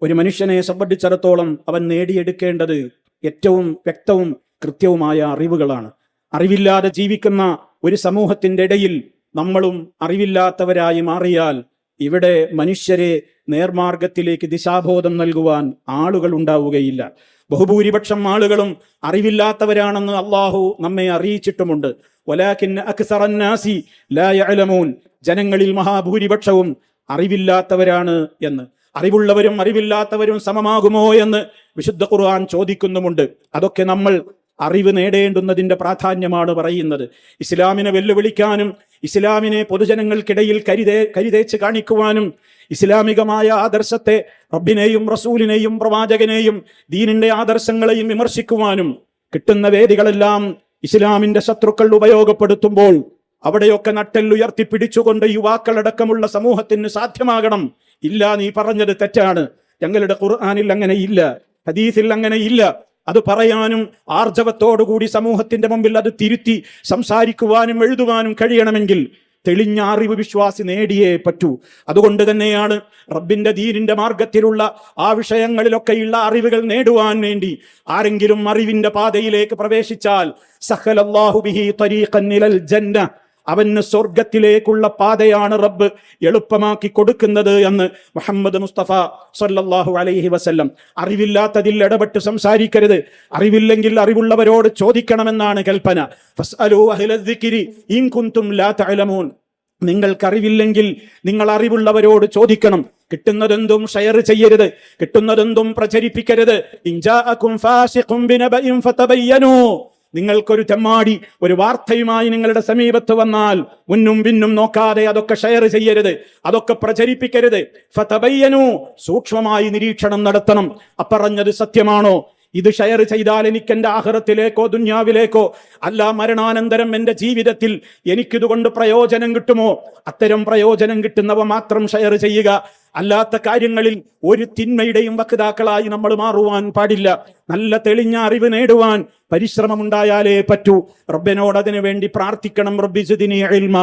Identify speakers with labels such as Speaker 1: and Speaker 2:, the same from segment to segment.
Speaker 1: ഒരു മനുഷ്യനെ സംബന്ധിച്ചിടത്തോളം അവൻ നേടിയെടുക്കേണ്ടത് ഏറ്റവും വ്യക്തവും കൃത്യവുമായ അറിവുകളാണ്. അറിവില്ലാതെ ജീവിക്കുന്ന ഒരു സമൂഹത്തിന്റെ ഇടയിൽ നമ്മളും അറിവില്ലാത്തവരായി മാറിയാൽ ഇവിടെ മനുഷ്യരെ നേർമാർഗത്തിലേക്ക് ദിശാബോധം നൽകുവാൻ ആളുകൾ ഉണ്ടാവുകയില്ല. ബഹുഭൂരിപക്ഷം ആളുകളും അറിവില്ലാത്തവരാണെന്ന് അള്ളാഹു നമ്മെ അറിയിച്ചിട്ടുമുണ്ട്. വലാകിന്ന അക്സറന്നാസി ലാ യഅലമൂൻ, ജനങ്ങളിൽ മഹാഭൂരിപക്ഷവും അറിവില്ലാത്തവരാണ് എന്ന്. അറിവുള്ളവരും അറിവില്ലാത്തവരും സമമാകുമോ എന്ന് വിശുദ്ധ ഖുർആൻ ചോദിക്കുന്നുമുണ്ട്. അതൊക്കെ നമ്മൾ അറിവ് നേടേണ്ടുന്നതിന്റെ പ്രാധാന്യമാണ് പറയുന്നത്. ഇസ്ലാമിനെ വെല്ലുവിളിക്കാനും ഇസ്ലാമിനെ പൊതുജനങ്ങൾക്കിടയിൽ കരിതേച്ച് കാണിക്കുവാനും ഇസ്ലാമികമായ ആദർശത്തെ, റബ്ബിനെയും റസൂലിനെയും പ്രവാചകനെയും ദീനിന്റെ ആദർശങ്ങളെയും വിമർശിക്കുവാനും കിട്ടുന്ന വേദികളെല്ലാം ഇസ്ലാമിന്റെ ശത്രുക്കൾ ഉപയോഗപ്പെടുത്തുമ്പോൾ അവിടെയൊക്കെ നട്ടെല്ലുയർത്തിപ്പിടിച്ചുകൊണ്ട് യുവാക്കളടക്കമുള്ള സമൂഹത്തിന് സാധ്യമാകണം. ഇല്ല, നീ പറഞ്ഞത് തെറ്റാണ്, ഞങ്ങളുടെ ഖുർആനിൽ അങ്ങനെയില്ല, ഹദീസിൽ അങ്ങനെയില്ല, അത് പറയാനും ആർജവത്തോടുകൂടി സമൂഹത്തിന്റെ മുമ്പിൽ അത് തിരുത്തി സംസാരിക്കുവാനും എഴുതുവാനും കഴിയണമെങ്കിൽ തെളിഞ്ഞ അറിവ് വിശ്വാസി നേടിയേ പറ്റൂ. അതുകൊണ്ട് തന്നെയാണ് റബ്ബിന്റെ ദീനിന്റെ മാർഗത്തിലുള്ള ആ വിഷയങ്ങളിലൊക്കെയുള്ള അറിവുകൾ നേടുവാൻ വേണ്ടി ആരെങ്കിലും അറിവിന്റെ പാതയിലേക്ക് പ്രവേശിച്ചാൽ സഹലല്ലാഹു ബിഹി തരീഖൻ ഇലൽ ജന്ന, അവന് സ്വർഗത്തിലേക്കുള്ള പാതയാണ് റബ്ബ് എളുപ്പമാക്കി കൊടുക്കുന്നത് എന്ന് മുഹമ്മദ് മുസ്തഫ സല്ലല്ലാഹു അലൈഹി വസല്ലം. അറിവില്ലാത്തതിൽ ഇടപെട്ട് സംസാരിക്കരുത്. അറിവില്ലെങ്കിൽ അറിവുള്ളവരോട് ചോദിക്കണമെന്നാണ് കൽപ്പന. ഫസ്അലൂ അഹ്ലദ്ദിക്രി ഇൻ കുൻതും ലാ തഅലമൂൻ, നിങ്ങൾക്കറിവില്ലെങ്കിൽ നിങ്ങൾ അറിവുള്ളവരോട് ചോദിക്കണം. കിട്ടുന്നതെന്തും ഷെയർ ചെയ്യരുത്, കിട്ടുന്നതെന്തും പ്രചരിപ്പിക്കരുത്. ഇൻ ജാഅകും ഫാസിഖുൻ ബിനബഇൻ ഫതബയ്യനൂ, നിങ്ങൾക്കൊരു തെമ്മാടി ഒരു വാർത്തയുമായി നിങ്ങളുടെ സമീപത്ത് വന്നാൽ മുന്നും പിന്നും നോക്കാതെ അതൊക്കെ ഷെയർ ചെയ്യരുത്, അതൊക്കെ പ്രചരിപ്പിക്കരുത്. ഫതബയ്യനൂ, സൂക്ഷ്മമായി നിരീക്ഷണം നടത്തണം. അപ്പറഞ്ഞത് സത്യമാണോ? ഇത് ഷെയർ ചെയ്താൽ എനിക്ക് എൻ്റെ ആഖിറത്തിലേക്കോ ദുന്യാവിലേക്കോ അല്ല മരണാനന്തരം എൻ്റെ ജീവിതത്തിൽ എനിക്കിതുകൊണ്ട് പ്രയോജനം കിട്ടുമോ? അത്തരം പ്രയോജനം കിട്ടുന്നവ മാത്രം ഷെയർ ചെയ്യുക. അല്ലാത്ത കാര്യങ്ങളിൽ ഒരു തിന്മയുടെയും വക്താക്കളായി നമ്മൾ മാറുവാൻ പാടില്ല. നല്ല തെളിഞ്ഞ അറിവ് നേടുവാൻ പരിശ്രമമുണ്ടായാലേ പറ്റൂ. റബ്ബിനോട് അതിനു വേണ്ടി പ്രാർത്ഥിക്കണം. റബ്ബി സിദ്നി ഇൽമ,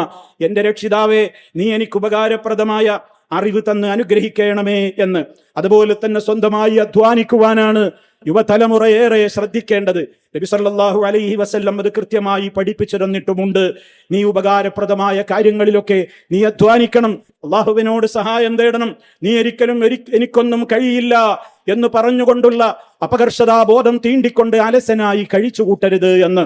Speaker 1: എൻ്റെ രക്ഷിതാവേ നീ എനിക്ക് ഉപകാരപ്രദമായ അറിവ് തന്ന് അനുഗ്രഹിക്കണമേ എന്ന്. അതുപോലെ തന്നെ സ്വന്തമായി അധ്വാനിക്കുവാനാണ് യുവതലമുറ ഏറെ ശ്രദ്ധിക്കേണ്ടത്. നബി സല്ലല്ലാഹു അലൈഹി വസല്ലം അത് കൃത്യമായി പഠിപ്പിച്ചു തന്നിട്ടുമുണ്ട്. നീ ഉപകാരപ്രദമായ കാര്യങ്ങളിലൊക്കെ നീ അധ്വാനിക്കണം, അള്ളാഹുവിനോട് സഹായം തേടണം. നീ എനിക്കൊന്നും കഴിയില്ല എന്ന് പറഞ്ഞുകൊണ്ടുള്ള അപകർഷതാബോധം തീണ്ടിക്കൊണ്ട് അലസനായി കഴിച്ചു കൂട്ടരുത് എന്ന്.